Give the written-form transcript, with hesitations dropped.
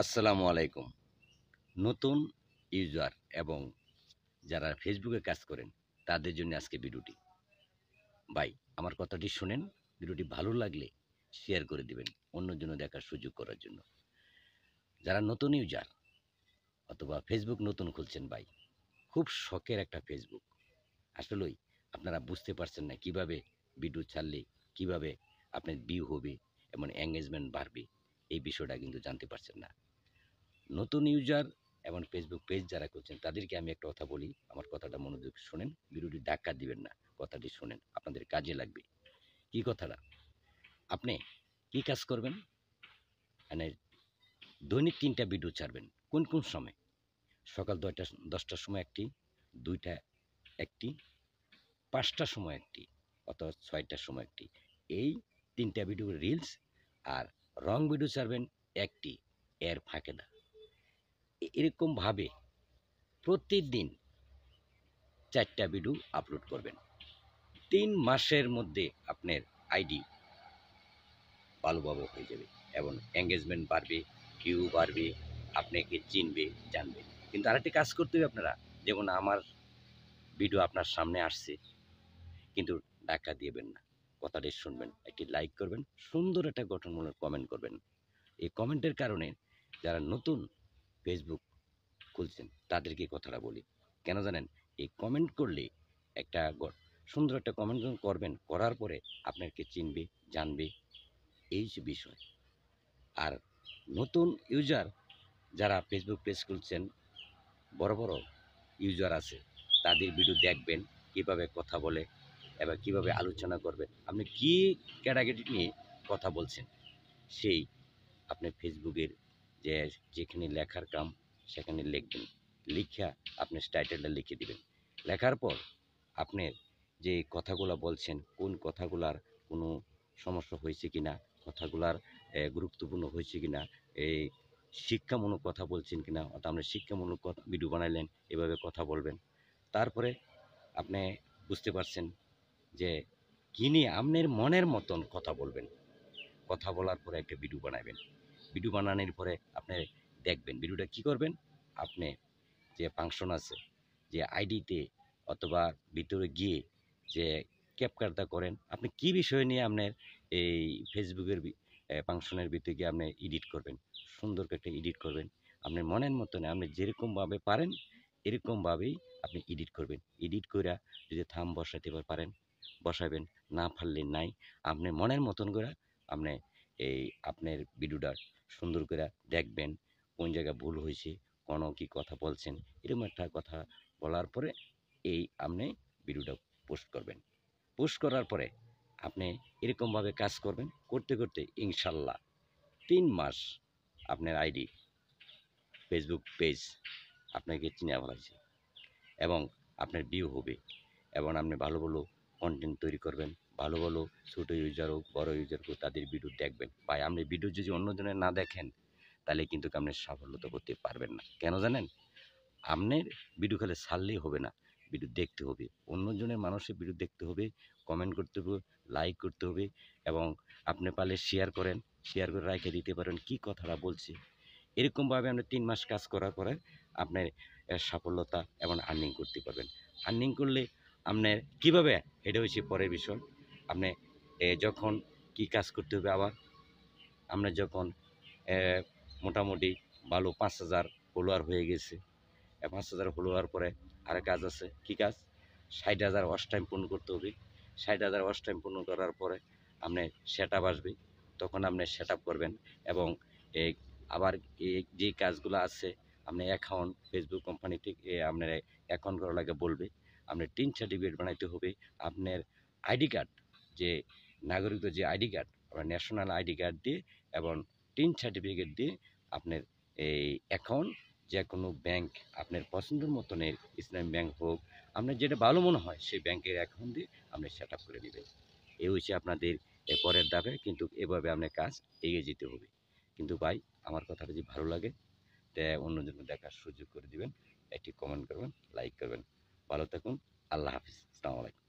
আসসালামু আলাইকুম। নতুন ইউজার এবং যারা ফেসবুকে কাজ করেন তাদের জন্য আজকে ভিডিওটি। ভাই, আমার কথাটি শোনেন। ভিডিওটি ভালো লাগলে শেয়ার করে দিবেন অন্যজনও দেখার সুযোগ করার জন্য। যারা নতুন ইউজার অথবা ফেসবুক নতুন খুলছেন ভাই, খুব শখের একটা ফেসবুক। আসলেই আপনারা বুঝতে পারছেন না কিভাবে ভিডিও ছাড়লে কিভাবে আপনার ভিউ হবে এবং এঙ্গেজমেন্ট বাড়বে, এই বিষয়টা কিন্তু জানতে পারছেন না। নতুন ইউজার এবং ফেসবুক পেজ যারা করছেন তাদেরকে আমি একটা কথা বলি, আমার কথাটা মনোযোগ শোনেন, ভিডিওটি ধাক্কা দিবেন না, কথাটি শোনেন, আপনাদের কাজে লাগবে। কি কথাটা? আপনি কি কাজ করবেন? মানে দৈনিক ৩টা ভিডিও ছাড়বেন। কোন কোন সময়? সকাল 10টার সময় একটি, 2টা একটি, 5টার সময় একটি, অথবা 6টার সময় একটি। এই 3টা ভিডিও রিলস আর রং ভিডিও ছাড়বেন একটি, এর ফাঁকে না। এরকমভাবে প্রতিদিন 4টা ভিডিও আপলোড করবেন। 3 মাসের মধ্যে আপনার আইডি ভালোভাবে হয়ে যাবে এবং এঙ্গেজমেন্ট বাড়বে, ভিউ বাড়বে, আপনাকে চিনবে, জানবে। কিন্তু আরেকটি কাজ করতে হবে আপনারা। যেমন আমার ভিডিও আপনার সামনে আসছে, কিন্তু ধাক্কা দিবেন না। কথাটি শুনবেন, একটি লাইক করবেন, সুন্দর একটা গঠনমূলক কমেন্ট করবেন। এই কমেন্টের কারণে যারা নতুন ফেসবুক খুলছেন তাদেরকে কথাটা বলি। কেন জানেন? এই কমেন্ট করলে একটা সুন্দর একটা কমেন্ট যখন করবেন, করার পরে আপনাকে চিনবে, জানবে, এই যে বিষয়। আর নতুন ইউজার যারা ফেসবুক পেজ খুলছেন, বড় বড় ইউজার আছে, তাদের ভিডিও দেখবেন কিভাবে কথা বলে এবং কিভাবে আলোচনা করবেন, আপনি কি ক্যাটাগরি নিয়ে কথা বলছেন, সেই আপনি ফেসবুকের যে যেখানে লেখার কাম সেখানে লিখবেন। লিখা আপনি টাইটেলটা লিখে দিবেন। লেখার পর আপনি যে কথাগুলো বলছেন, কোন কথাগুলার কোনো সমস্যা হয়েছে কিনা, কথাগুলার গুরুত্বপূর্ণ হয়েছে কিনা, এই শিক্ষামূলক কথা বলছেন কিনা, অর্থাৎ আপনি শিক্ষামূলক ভিডিও বানাইলেন, এভাবে কথা বলবেন। তারপরে আপনি বুঝতে পারছেন যে কি নিয়ে আপনার মনের মতন কথা বলবেন। কথা বলার পরে একটা ভিডিও বানাবেন। ভিডিও বানানোর পরে আপনি দেখবেন ভিডিওটা কি করবেন। আপনি যে ফাংশন আছে, যে আইডিতে অথবা ভিতরে গিয়ে যে ক্যাপকাটটা করেন, আপনি কি বিষয় নিয়ে আপনার এই ফেসবুকের ফাংশনের ভিতরে গিয়ে আপনি এডিট করবেন, সুন্দর করে একটা এডিট করবেন। আপনার মনের মতন আপনি যেরকমভাবে পারেন এরকমভাবেই আপনি এডিট করবেন। এডিট করে যদি থাম বসাতে পারেন বসাবেন, না পারলে নাই। আপনি মনের মতন করে আপনি এই আপনার ভিডিওটা সুন্দর করে দেখবেন, কোন জায়গায় ভুল হয়েছে, কোনো কি কথা বলছেন, এরকম একটা কথা বলার পরে এই আপনি ভিডিওটা পোস্ট করবেন। পোস্ট করার পরে আপনি এরকমভাবে কাজ করবেন, করতে করতে ইনশাল্লাহ 3 মাস আপনার আইডি ফেসবুক পেজ আপনাকে চিনে ফেলাইছে এবং আপনার ভিউ হবে এবং আপনি ভালো ভালো কন্টেন্ট তৈরি করবেন। ভালো ভালো ছোটো ইউজার হোক বড় ইউজার হোক তাদের ভিডিও দেখবেন। ভাই, আপনি ভিডিও যদি অন্যজনের না দেখেন তাহলে কিন্তু আপনি সাফল্যতা করতে পারবেন না। কেন জানেন? আপনার ভিডিও খালি ছাড়লেই হবে না, ভিডিও দেখতে হবে, অন্যজনের মানুষের ভিডিও দেখতে হবে, কমেন্ট করতে হবে, লাইক করতে হবে এবং আপনি পারলে শেয়ার করেন, শেয়ার করে রেখে দিতে পারেন কী কথাটা বলছে। এরকমভাবে আপনি 3 মাস কাজ করার পরে আপনার সাফল্যতা এবং আর্নিং করতে পারবেন। আর্নিং করলে আপনার কীভাবে, এটা হচ্ছে পরের বিষয়। আপনি যখন কি কাজ করতে হবে আবার, আপনার যখন মোটামুটি ভালো 5,000 ফলোয়ার হয়ে গেছে, 5,000 ফলোয়ার পরে আর কাজ আছে। কি কাজ? 60,000 ওয়াচ টাইম পূর্ণ করতে হবে। 60,000 ওয়াচ টাইম পূর্ণ করার পরে আপনার সেট আপ আসবে, তখন আপনি সেট আপ করবেন এবং এই আবার যে কাজগুলো আছে, আপনি অ্যাকাউন্ট ফেসবুক কোম্পানি থেকে আপনার অ্যাকাউন্ট করার লাগে বলবে। আপনার টিন সার্টিফিকেট বানাইতে হবে, আপনার আইডি কার্ড, যে নাগরিকদের যে আইডি কার্ড, আপনার ন্যাশনাল আইডি কার্ড দিয়ে এবং টিন সার্টিফিকেট দিয়ে আপনার এই অ্যাকাউন্ট যে কোনো ব্যাংক আপনার পছন্দের মতনের, ইসলামী ব্যাংক হোক, আপনার যেটা ভালো মনে হয় সেই ব্যাংকের অ্যাকাউন্ট দিয়ে আপনি সেট আপ করে নেবেন। এই হচ্ছে আপনাদের পরের ধাপে, কিন্তু এভাবে আপনার কাজ এগিয়ে যেতে হবে। কিন্তু ভাই, আমার কথাটা যদি ভালো লাগে তা অন্যজন দেখার সুযোগ করে দিবেন, একটি কমেন্ট করবেন, লাইক করবেন। ভালো থাকুন। আল্লাহ হাফিজ। আসসালামু আলাইকুম।